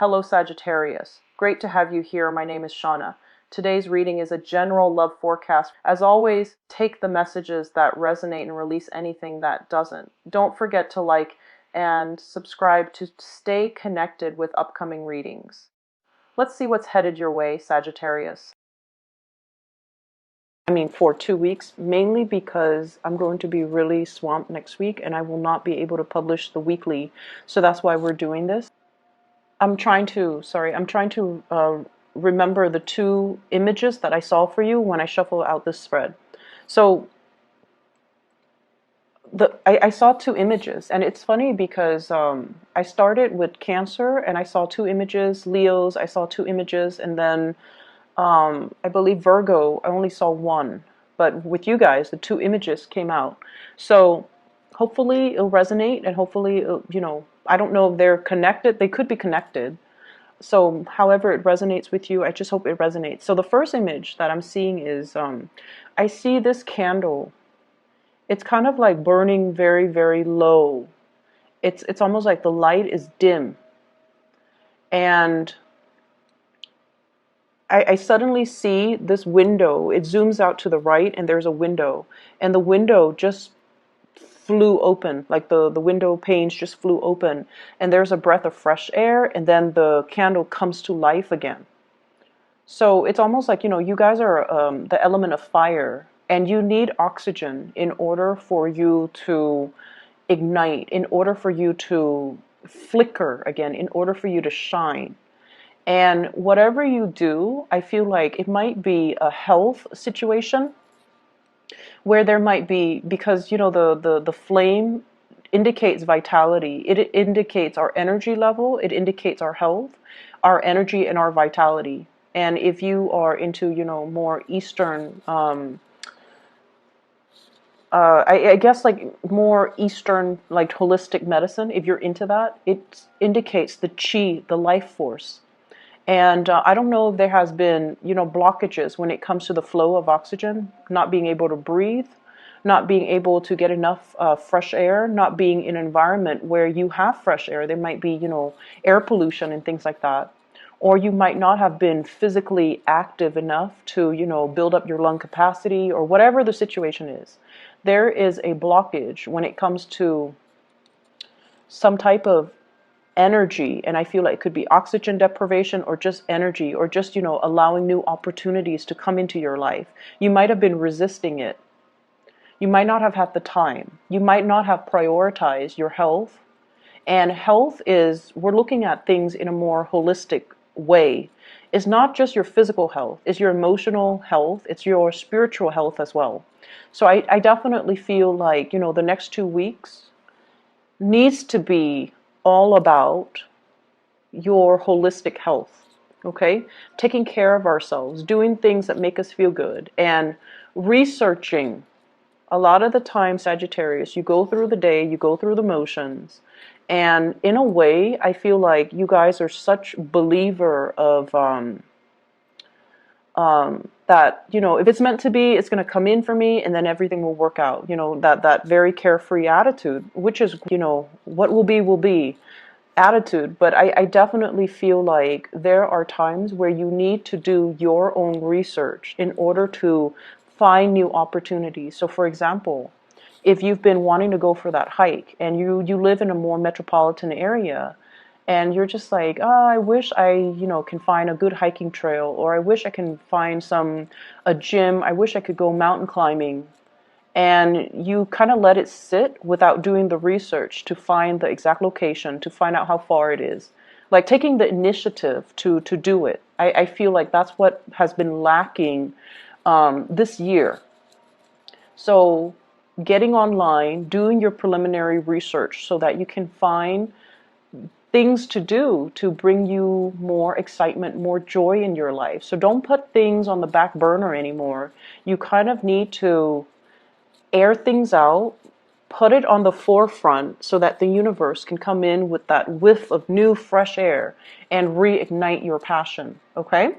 Hello Sagittarius. Great to have you here. My name is Shauna. Today's reading is a general love forecast. As always, take the messages that resonate and release anything that doesn't. Don't forget to like and subscribe to stay connected with upcoming readings. Let's see what's headed your way, Sagittarius. For 2 weeks, mainly because I'm going to be really swamped next week and I will not be able to publish the weekly. So that's why we're doing this. I'm trying to remember the two images that I saw for you when I shuffle out this spread. So I saw two images, and it's funny because I started with Cancer and I saw two images, Leos, I saw two images, and then I believe Virgo, I only saw one. But with you guys, the two images came out. So hopefully it'll resonate, and hopefully, I don't know if they're connected. They could be connected. So however it resonates with you, I just hope it resonates. So the first image that I'm seeing is, I see this candle. It's kind of like burning very, very low. It's almost like the light is dim. And I suddenly see this window. It zooms out to the right and there's a window. And the window just flew open, like the window panes just flew open. And there's a breath of fresh air, and then the candle comes to life again. So it's almost like, you guys are the element of fire, and you need oxygen in order for you to ignite, in order for you to flicker again, in order for you to shine. And whatever you do, I feel like it might be a health situation where there might be, because the flame indicates vitality. It indicates our energy level. It indicates our health, our energy, and our vitality. And if you are into more Eastern, I guess like more Eastern, like holistic medicine, if you're into that, it indicates the chi, the life force. And I don't know if there has been, blockages when it comes to the flow of oxygen, not being able to breathe, not being able to get enough fresh air, not being in an environment where you have fresh air. There might be, air pollution and things like that. Or you might not have been physically active enough to, build up your lung capacity, or whatever the situation is. There is a blockage when it comes to some type of energy, and I feel like it could be oxygen deprivation or just energy, or just allowing new opportunities to come into your life. You might have been resisting it. You might not have had the time. You might not have prioritized your health. And health is, we're looking at things in a more holistic way. It's not just your physical health, it's your emotional health, it's your spiritual health as well. So I definitely feel like the next 2 weeks needs to be all about your holistic health, okay? Taking care of ourselves, doing things that make us feel good, and researching. A lot of the time, Sagittarius, you go through the day, you go through the motions, and in a way, I feel like you guys are such believer of that, if it's meant to be, it's going to come in for me, and then everything will work out. That very carefree attitude, which is, what will be attitude. But I definitely feel like there are times where you need to do your own research in order to find new opportunities. So for example, if you've been wanting to go for that hike and you live in a more metropolitan area, and you're just like, oh, I wish I, can find a good hiking trail, or I wish I can find a gym, I wish I could go mountain climbing. And you kind of let it sit without doing the research to find the exact location, to find out how far it is. Like taking the initiative to do it. I feel like that's what has been lacking this year. So getting online, doing your preliminary research so that you can find things to do to bring you more excitement, more joy in your life. So don't put things on the back burner anymore. You kind of need to air things out, put it on the forefront so that the universe can come in with that whiff of new fresh air and reignite your passion, okay?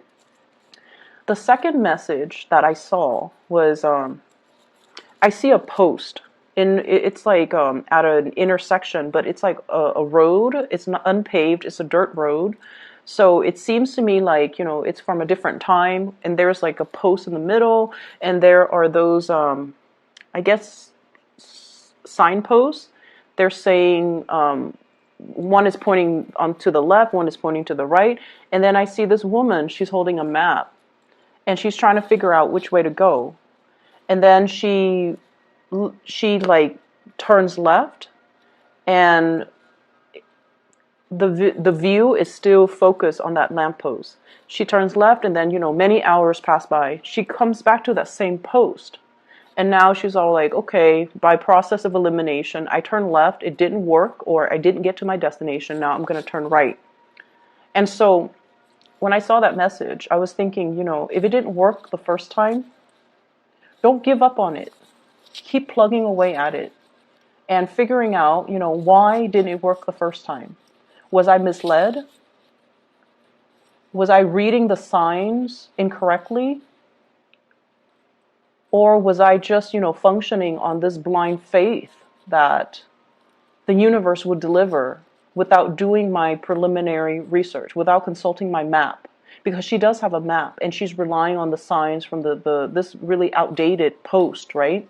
The second message that I saw was, I see a post. It's like at an intersection, but it's like a road. It's not unpaved. It's a dirt road. So it seems to me like, it's from a different time, and there's like a post in the middle, and there are those, I guess, signposts. They're saying, one is pointing on to the left, one is pointing to the right, and then I see this woman, she's holding a map, and she's trying to figure out which way to go. And then she like turns left, and the view is still focused on that lamppost. She turns left, and then, many hours pass by. She comes back to that same post. And now she's all like, okay, by process of elimination, I turned left, it didn't work, or I didn't get to my destination, now I'm going to turn right. And so when I saw that message, I was thinking, if it didn't work the first time, don't give up on it. Keep plugging away at it and figuring out, why didn't it work the first time? Was I misled? Was I reading the signs incorrectly? Or was I just, functioning on this blind faith that the universe would deliver without doing my preliminary research, without consulting my map? Because she does have a map, and she's relying on the signs from this really outdated post, right?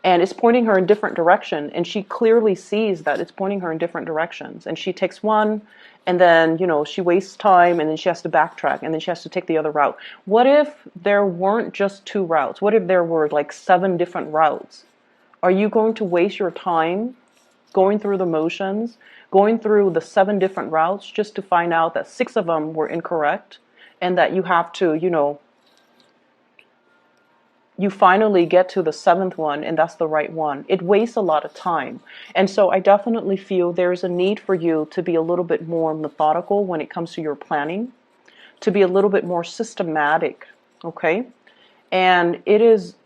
And it's pointing her in different direction, and she clearly sees that it's pointing her in different directions. And she takes one, and then, she wastes time, and then she has to backtrack, and then she has to take the other route. What if there weren't just 2 routes? What if there were like 7 different routes? Are you going to waste your time going through the motions, going through the 7 different routes, just to find out that 6 of them were incorrect, and that you have to, you finally get to the 7th one, and that's the right one? It wastes a lot of time. And so I definitely feel there's a need for you to be a little bit more methodical when it comes to your planning, to be a little bit more systematic, okay? And it is,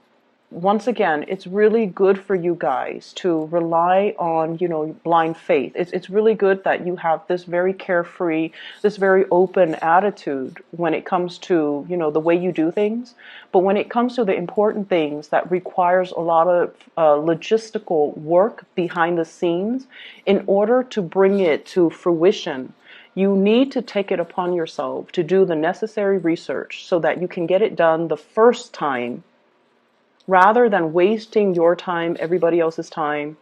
once again, it's really good for you guys to rely on, blind faith. It's really good that you have this very carefree, this very open attitude when it comes to, the way you do things. But when it comes to the important things that requires a lot of logistical work behind the scenes, in order to bring it to fruition, you need to take it upon yourself to do the necessary research so that you can get it done the first time, rather than wasting your time, everybody else's time,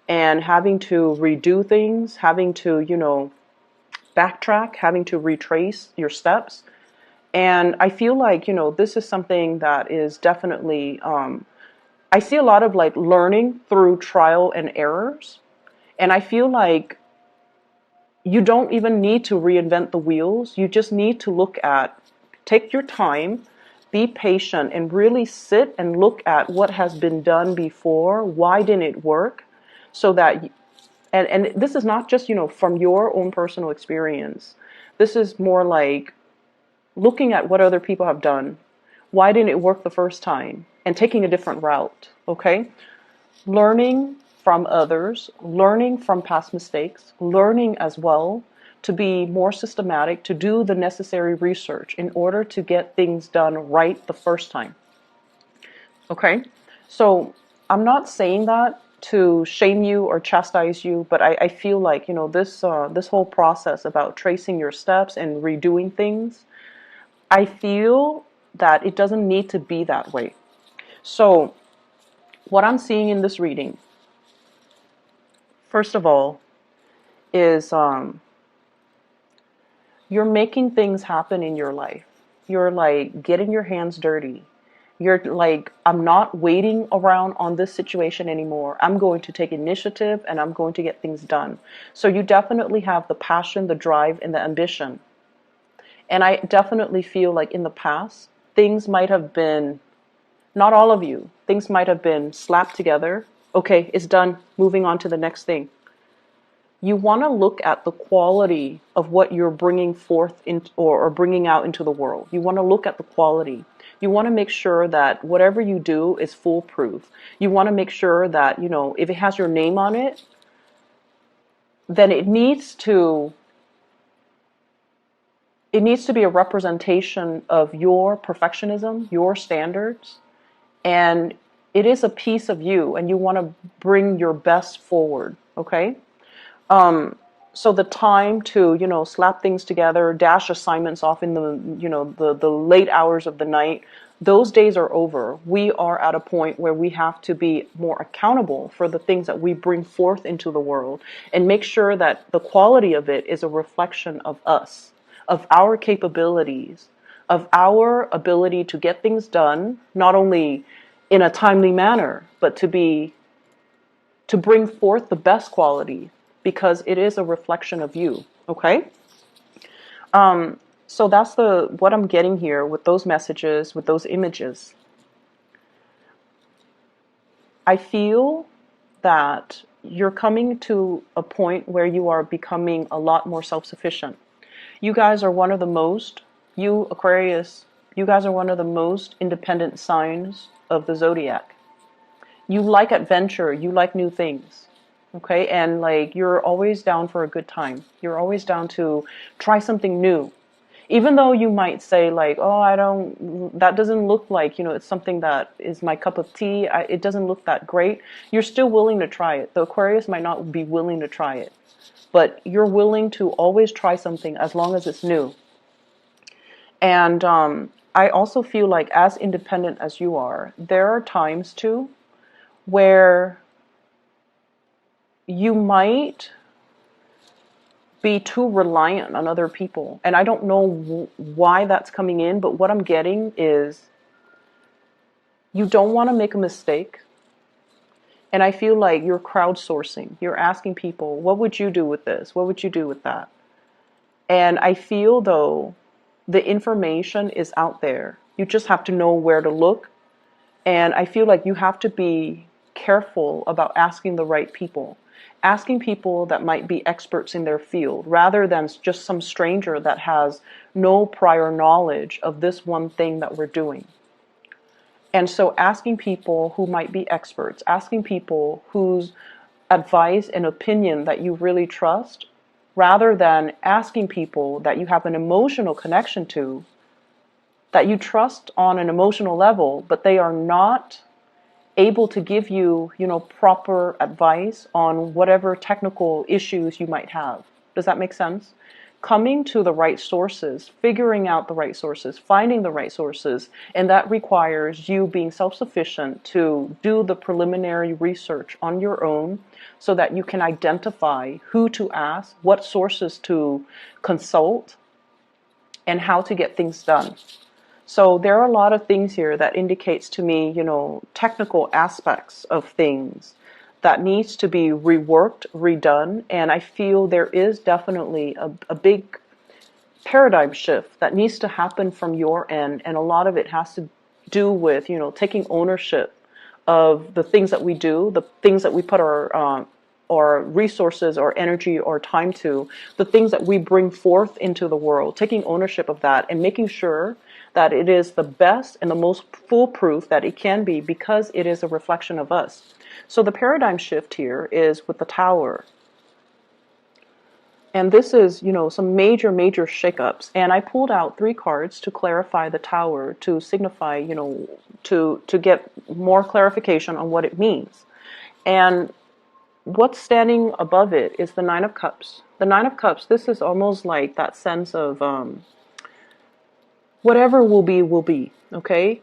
and having to redo things, having to, backtrack, having to retrace your steps. And I feel like, this is something that is definitely, I see a lot of like learning through trial and errors. And I feel like you don't even need to reinvent the wheels. You just need to take your time, be patient, and really sit and look at what has been done before. Why didn't it work? So that, and this is not just, from your own personal experience. This is more like looking at what other people have done. Why didn't it work the first time? And taking a different route, okay? Learning from others, learning from past mistakes, learning as well to be more systematic, to do the necessary research in order to get things done right the first time. Okay? So I'm not saying that to shame you or chastise you, but I feel like, this whole process about tracing your steps and redoing things, I feel that it doesn't need to be that way. So what I'm seeing in this reading, first of all, is you're making things happen in your life. You're like getting your hands dirty. You're like, I'm not waiting around on this situation anymore. I'm going to take initiative, and I'm going to get things done. So you definitely have the passion, the drive, and the ambition. And I definitely feel like in the past, things might have been, not all of you, things might have been slapped together. Okay, it's done. Moving on to the next thing. You want to look at the quality of what you're bringing forth or bringing out into the world. You want to look at the quality. You want to make sure that whatever you do is foolproof. You want to make sure that, if it has your name on it, then it needs to be a representation of your perfectionism, your standards, and it is a piece of you, and you want to bring your best forward, okay? So the time to, slap things together, dash assignments off in the, the late hours of the night, those days are over. We are at a point where we have to be more accountable for the things that we bring forth into the world and make sure that the quality of it is a reflection of us, of our capabilities, of our ability to get things done, not only in a timely manner, but to bring forth the best quality, because it is a reflection of you. Okay? So that's what I'm getting here with those messages, with those images. I feel that you're coming to a point where you are becoming a lot more self-sufficient. You guys are one of the most, you Aquarius, you guys are one of the most independent signs of the zodiac. You like adventure, you like new things. Okay? And like, you're always down for a good time. You're always down to try something new. Even though you might say like, oh, that doesn't look like, it's something that is my cup of tea. It doesn't look that great. You're still willing to try it. The Aquarius might not be willing to try it, but you're willing to always try something as long as it's new. And I also feel like, as independent as you are, there are times too where you might be too reliant on other people. And I don't know why that's coming in, but what I'm getting is you don't want to make a mistake. And I feel like you're crowdsourcing. You're asking people, what would you do with this? What would you do with that? And I feel, though, the information is out there. You just have to know where to look. And I feel like you have to be careful about asking the right people. Asking people that might be experts in their field, rather than just some stranger that has no prior knowledge of this one thing that we're doing. And so asking people who might be experts, asking people whose advice and opinion that you really trust, rather than asking people that you have an emotional connection to, that you trust on an emotional level, but they are not able to give you, proper advice on whatever technical issues you might have. Does that make sense? Coming to the right sources, figuring out the right sources, finding the right sources, and that requires you being self-sufficient to do the preliminary research on your own so that you can identify who to ask, what sources to consult, and how to get things done. So there are a lot of things here that indicates to me, technical aspects of things that needs to be reworked, redone. And I feel there is definitely a big paradigm shift that needs to happen from your end. And a lot of it has to do with, taking ownership of the things that we do, the things that we put our resources or energy or time to, the things that we bring forth into the world, taking ownership of that and making sure that it is the best and the most foolproof that it can be, because it is a reflection of us. So the paradigm shift here is with the Tower. And this is, some major, major shakeups. And I pulled out 3 cards to clarify the Tower, to signify, to get more clarification on what it means. And what's standing above it is the 9 of Cups. The 9 of Cups, this is almost like that sense of whatever will be, okay?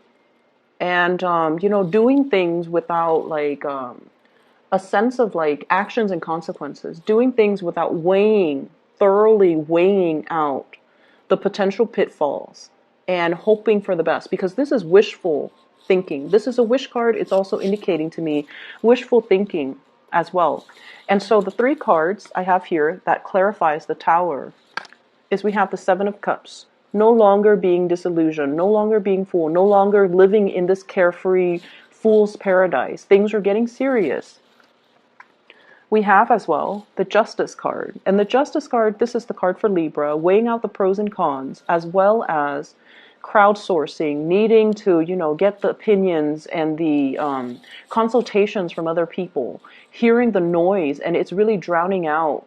And, doing things without like a sense of like actions and consequences, doing things without thoroughly weighing out the potential pitfalls and hoping for the best, because this is wishful thinking. This is a wish card. It's also indicating to me wishful thinking as well. And so the 3 cards I have here that clarifies the Tower is we have the 7 of Cups. No longer being disillusioned, no longer being fooled, no longer living in this carefree fool's paradise. Things are getting serious. We have as well the Justice card. And the Justice card, this is the card for Libra, weighing out the pros and cons, as well as crowdsourcing, needing to, get the opinions and the consultations from other people, hearing the noise, and it's really drowning out,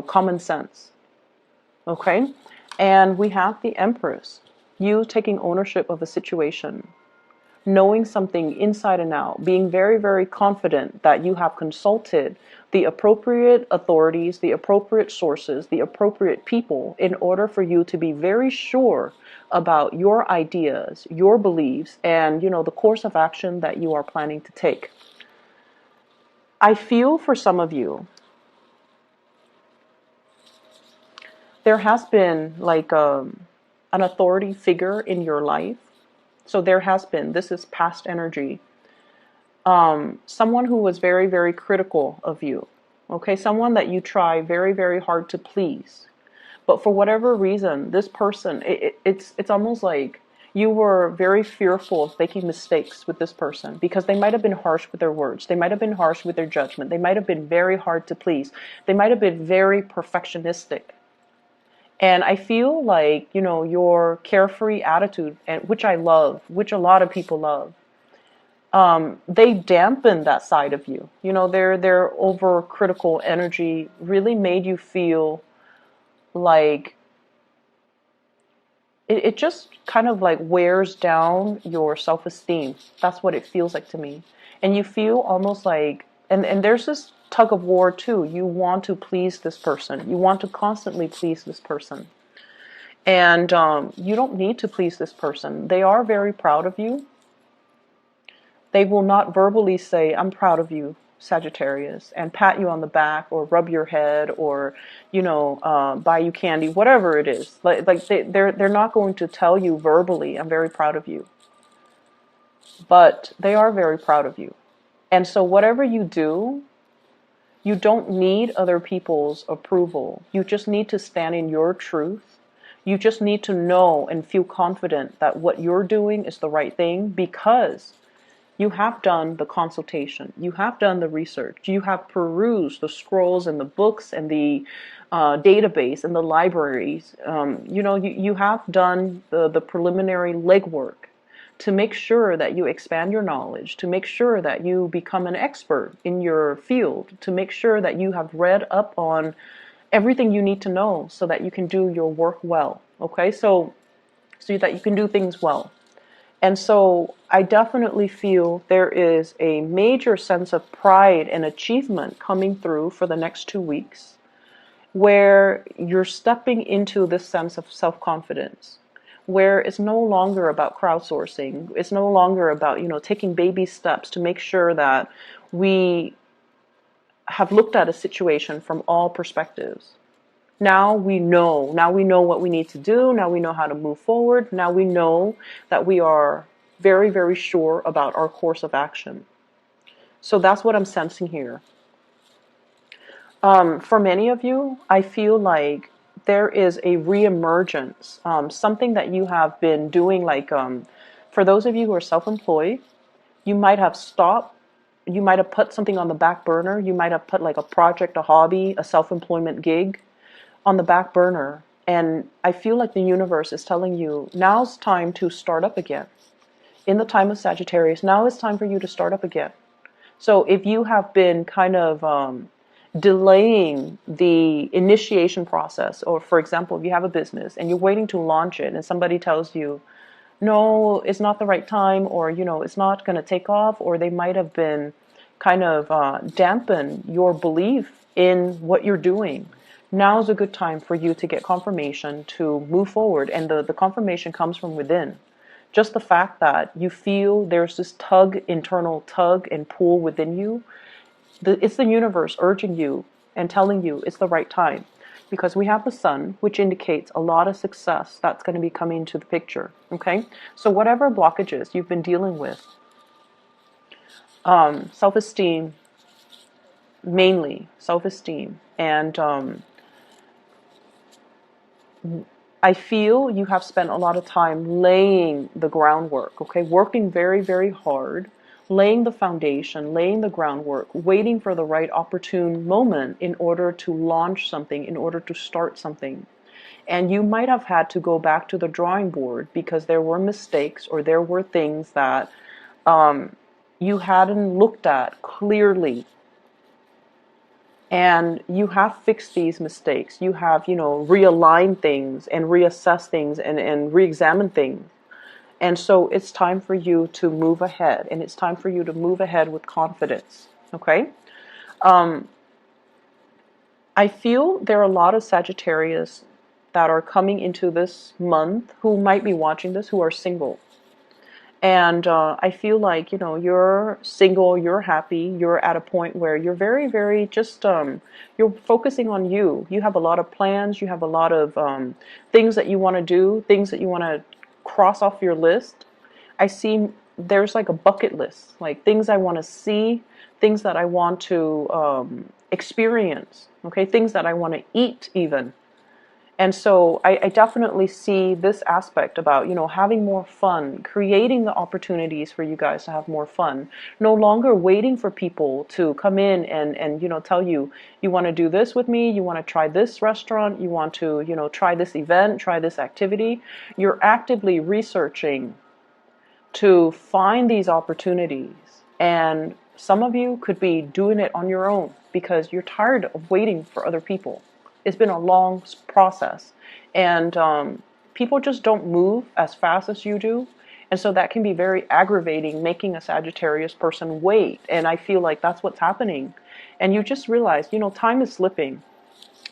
common sense. Okay? And we have the Empress, you taking ownership of a situation, knowing something inside and out, being very, very confident that you have consulted the appropriate authorities, the appropriate sources, the appropriate people in order for you to be very sure about your ideas, your beliefs, and, the course of action that you are planning to take. I feel for some of you, there has been like an authority figure in your life. So there has been, this is past energy, someone who was very, very critical of you. Okay, someone that you try very, very hard to please. But for whatever reason, this person, it's almost like you were very fearful of making mistakes with this person because they might have been harsh with their words. They might have been harsh with their judgment. They might have been very hard to please. They might have been very perfectionistic. And I feel like, your carefree attitude, and which I love, which a lot of people love, they dampen that side of you. Their overcritical energy really made you feel like it just kind of like wears down your self-esteem. That's what it feels like to me. And you feel almost like, and there's this tug of war too. You want to please this person. You want to constantly please this person. And you don't need to please this person. They are very proud of you. They will not verbally say, I'm proud of you, Sagittarius, and pat you on the back or rub your head or, buy you candy, whatever it is. Like they're not going to tell you verbally, I'm very proud of you. But they are very proud of you. And so whatever you do, you don't need other people's approval. You just need to stand in your truth. You just need to know and feel confident that what you're doing is the right thing because you have done the consultation. You have done the research. You have perused the scrolls and the books and the database and the libraries. You have done the preliminary legwork to make sure that you expand your knowledge, to make sure that you become an expert in your field, to make sure that you have read up on everything you need to know so that you can do your work well. Okay, so that you can do things well. And so I definitely feel there is a major sense of pride and achievement coming through for the next 2 weeks where you're stepping into this sense of self-confidence, where it's no longer about crowdsourcing. It's no longer about, taking baby steps to make sure that we have looked at a situation from all perspectives. Now we know what we need to do. Now we know how to move forward. Now we know that we are very, very sure about our course of action. So that's what I'm sensing here. For many of you, I feel like there is a reemergence, something that you have been doing, like for those of you who are self-employed, you might have stopped. You might have put something on the back burner. You might have put like a project, a hobby, a self-employment gig on the back burner. And I feel like the universe is telling you, now's time to start up again. In the time of Sagittarius, now is time for you to start up again. So if you have been kind of delaying the initiation process, or for example, if you have a business and you're waiting to launch it and somebody tells you, no, it's not the right time, or, it's not going to take off, or they might have been kind of dampen your belief in what you're doing. Now is a good time for you to get confirmation to move forward, and the confirmation comes from within. Just the fact that you feel there's this internal tug and pull within you, it's the universe urging you and telling you it's the right time. Because we have the sun, which indicates a lot of success that's going to be coming to the picture. Okay? So whatever blockages you've been dealing with, self-esteem, mainly self-esteem, and I feel you have spent a lot of time laying the groundwork, okay? Working very, very hard, laying the foundation, laying the groundwork, waiting for the right opportune moment in order to launch something, in order to start something. And you might have had to go back to the drawing board because there were mistakes or there were things that you hadn't looked at clearly. And you have fixed these mistakes. You have, realigned things and reassessed things and re-examined things. And so it's time for you to move ahead, and it's time for you to move ahead with confidence. Okay? Um, I feel there are a lot of Sagittarius that are coming into this month who might be watching this who are single. And I feel like, you're single, you're happy, you're at a point where you're very, very just, you're focusing on you. You have a lot of plans, you have a lot of things that you want to do, things that you want to cross off your list. I see there's like a bucket list, like things I want to see, things that I want to experience, okay, things that I want to eat even. And so I definitely see this aspect about, having more fun, creating the opportunities for you guys to have more fun, no longer waiting for people to come in and tell you, you want to do this with me, you want to try this restaurant, you want to, try this event, try this activity. You're actively researching to find these opportunities. And some of you could be doing it on your own because you're tired of waiting for other people. It's been a long process. And people just don't move as fast as you do. And so that can be very aggravating, making a Sagittarius person wait. And I feel like that's what's happening. And you just realize, time is slipping.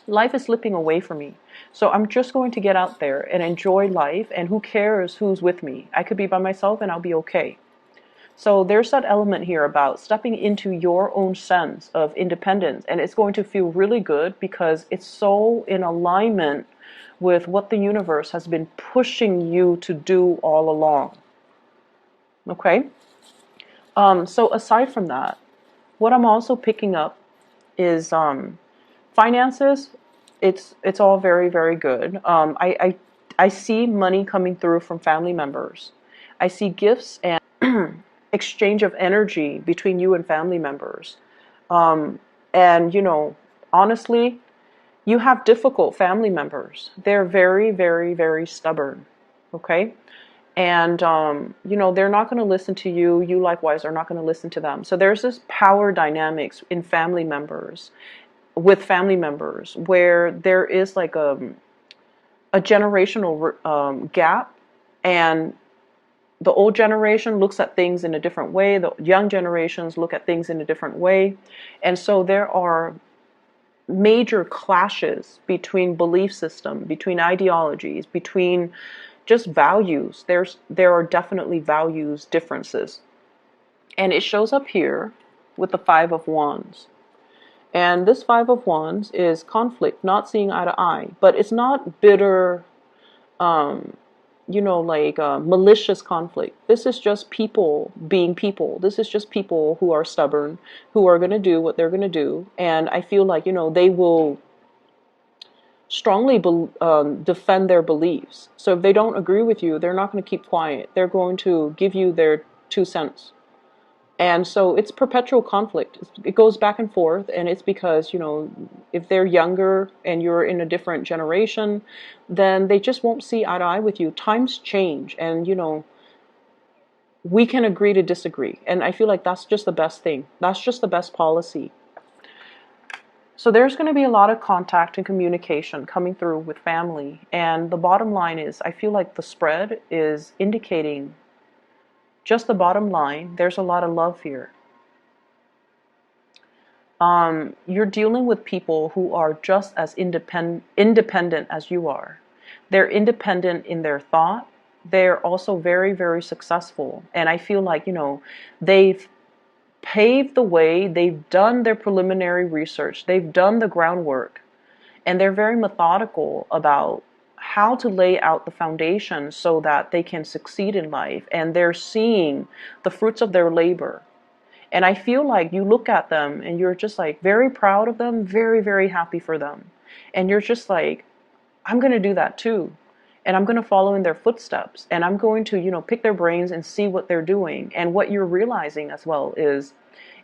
Life is slipping away from me. So I'm just going to get out there and enjoy life, and who cares who's with me? I could be by myself and I'll be okay. So there's that element here about stepping into your own sense of independence, and it's going to feel really good because it's so in alignment with what the universe has been pushing you to do all along. Okay? So aside from that, what I'm also picking up is finances. It's all very, very good. I see money coming through from family members. I see gifts and exchange of energy between you and family members. And honestly, you have difficult family members. They're very, very, very stubborn. Okay? And they're not going to listen to you. You likewise are not going to listen to them. So there's this power dynamics in family members, with family members, where there is like a generational gap, and the old generation looks at things in a different way. The young generations look at things in a different way. And so there are major clashes between belief system, between ideologies, between just values. There are definitely values differences. And it shows up here with the Five of Wands. And this Five of Wands is conflict, not seeing eye to eye. But it's not bitter, malicious conflict. This is just people being people. This is just people who are stubborn, who are going to do what they're going to do. And I feel like, they will strongly defend their beliefs. So if they don't agree with you, they're not going to keep quiet. They're going to give you their 2 cents. And so it's perpetual conflict. It goes back and forth, and it's because, if they're younger and you're in a different generation, then they just won't see eye to eye with you. Times change, and, we can agree to disagree. And I feel like that's just the best thing. That's just the best policy. So there's going to be a lot of contact and communication coming through with family. And the bottom line is, I feel like the spread is indicating just the bottom line. There's a lot of love here. You're dealing with people who are just as independent as you are. They're independent in their thought. They're also very, very successful. And I feel like, they've paved the way. They've done their preliminary research. They've done the groundwork. And they're very methodical about how to lay out the foundation so that they can succeed in life. And they're seeing the fruits of their labor. And I feel like you look at them and you're just like very proud of them, very, very happy for them. And you're just like, I'm going to do that too. And I'm going to follow in their footsteps. And I'm going to, pick their brains and see what they're doing. And what you're realizing as well is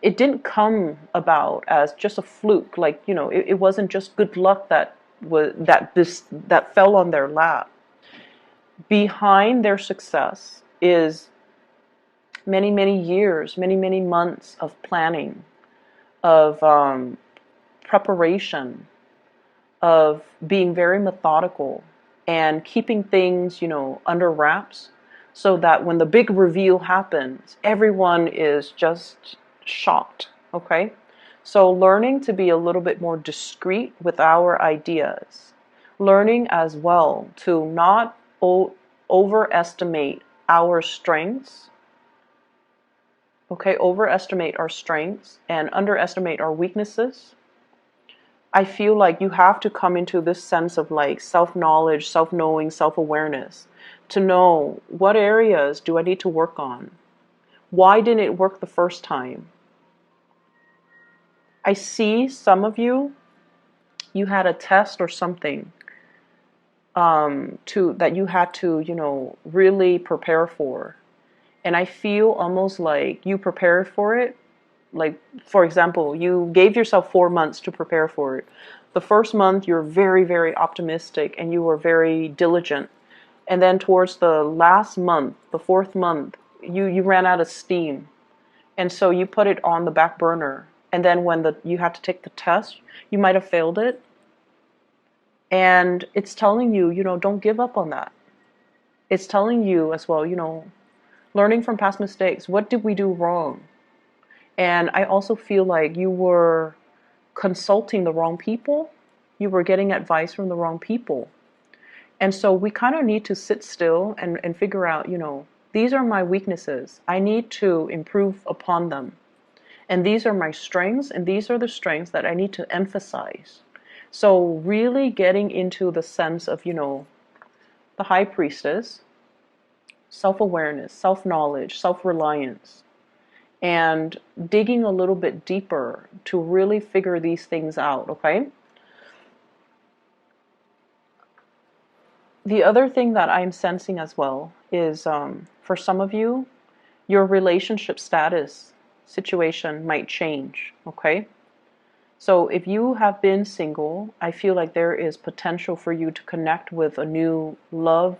it didn't come about as just a fluke. Like, it wasn't just good luck that fell on their lap. Behind their success is many, many years, many, many months of planning, of preparation, of being very methodical and keeping things, under wraps so that when the big reveal happens, everyone is just shocked, okay? So learning to be a little bit more discreet with our ideas, learning as well to not overestimate our strengths, okay? Overestimate our strengths and underestimate our weaknesses. I feel like you have to come into this sense of like self-knowledge, self-knowing, self-awareness to know what areas do I need to work on? Why didn't it work the first time? I see some of you, you had a test or something that you had to, really prepare for. And I feel almost like you prepared for it. Like, for example, you gave yourself 4 months to prepare for it. The first month, you're very, very optimistic and you were very diligent. And then towards the last month, the fourth month, you ran out of steam. And so you put it on the back burner. And then when you had to take the test, you might have failed it. And it's telling you, don't give up on that. It's telling you as well, learning from past mistakes. What did we do wrong? And I also feel like you were consulting the wrong people. You were getting advice from the wrong people. And so we kind of need to sit still and figure out, these are my weaknesses. I need to improve upon them. And these are my strengths, and these are the strengths that I need to emphasize. So really getting into the sense of, the high priestess, self-awareness, self-knowledge, self-reliance, and digging a little bit deeper to really figure these things out, okay? The other thing that I'm sensing as well is for some of you, your relationship status situation might change, okay? So if you have been single, I feel like there is potential for you to connect with a new love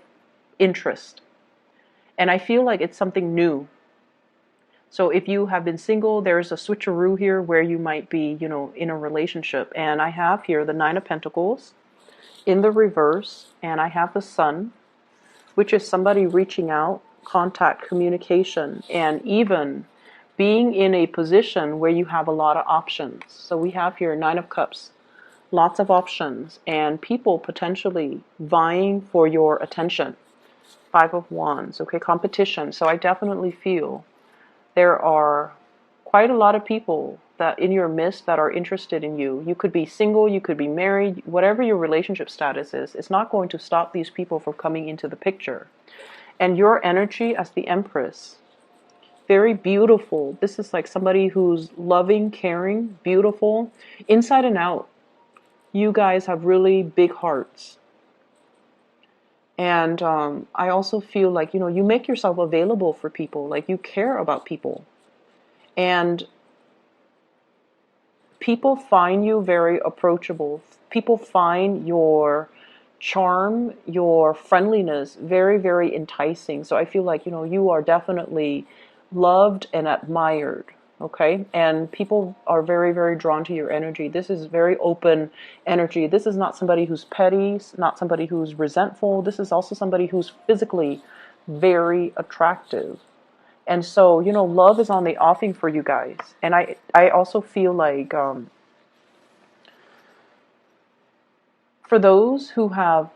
interest. And I feel like it's something new. So if you have been single, there's a switcheroo here where you might be, in a relationship. And I have here the Nine of Pentacles in the reverse, and I have the Sun, which is somebody reaching out, contact, communication, and even being in a position where you have a lot of options. So we have here Nine of Cups, lots of options, and people potentially vying for your attention. Five of Wands, okay, competition. So I definitely feel there are quite a lot of people that in your midst that are interested in you. You could be single, you could be married, whatever your relationship status is, it's not going to stop these people from coming into the picture. And your energy as the Empress, very beautiful. This is like somebody who's loving, caring, beautiful, inside and out. You guys have really big hearts. And I also feel like, you make yourself available for people, like you care about people. And people find you very approachable. People find your charm, your friendliness very, very enticing. So I feel like, you are definitely loved and admired. Okay, and people are very, very drawn to your energy. This is very open energy. This is not somebody who's petty, not somebody who's resentful. This is also somebody who's physically very attractive. And so, love is on the offing for you guys. And I also feel like for those who have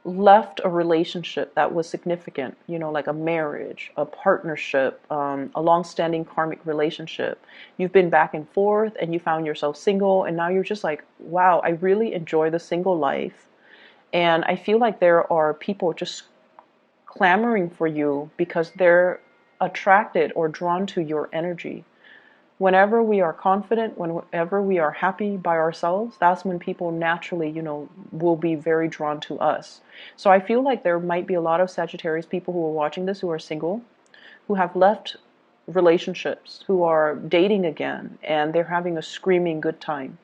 left a relationship that was significant, like a marriage, a partnership, a long-standing karmic relationship. You've been back and forth and you found yourself single, and now you're just like, wow, I really enjoy the single life. And I feel like there are people just clamoring for you because they're attracted or drawn to your energy. Whenever we are confident, whenever we are happy by ourselves, that's when people naturally, will be very drawn to us. So I feel like there might be a lot of Sagittarius people who are watching this who are single, who have left relationships, who are dating again, and they're having a screaming good time.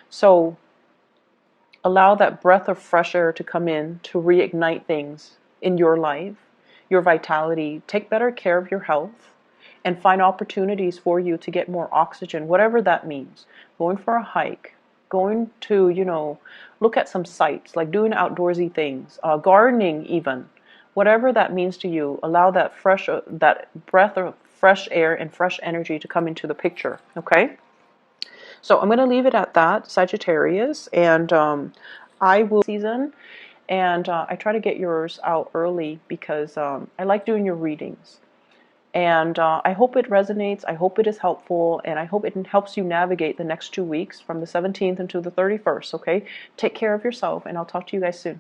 So allow that breath of fresh air to come in to reignite things in your life, your vitality. Take better care of your health. And find opportunities for you to get more oxygen, whatever that means. Going for a hike, going to, look at some sights, like doing outdoorsy things, gardening even, whatever that means to you, allow that that breath of fresh air and fresh energy to come into the picture. Okay. So I'm going to leave it at that, Sagittarius, and I will season, and I try to get yours out early because I like doing your readings. And I hope it resonates. I hope it is helpful. And I hope it helps you navigate the next 2 weeks from the 17th until the 31st. Okay? Take care of yourself. And I'll talk to you guys soon.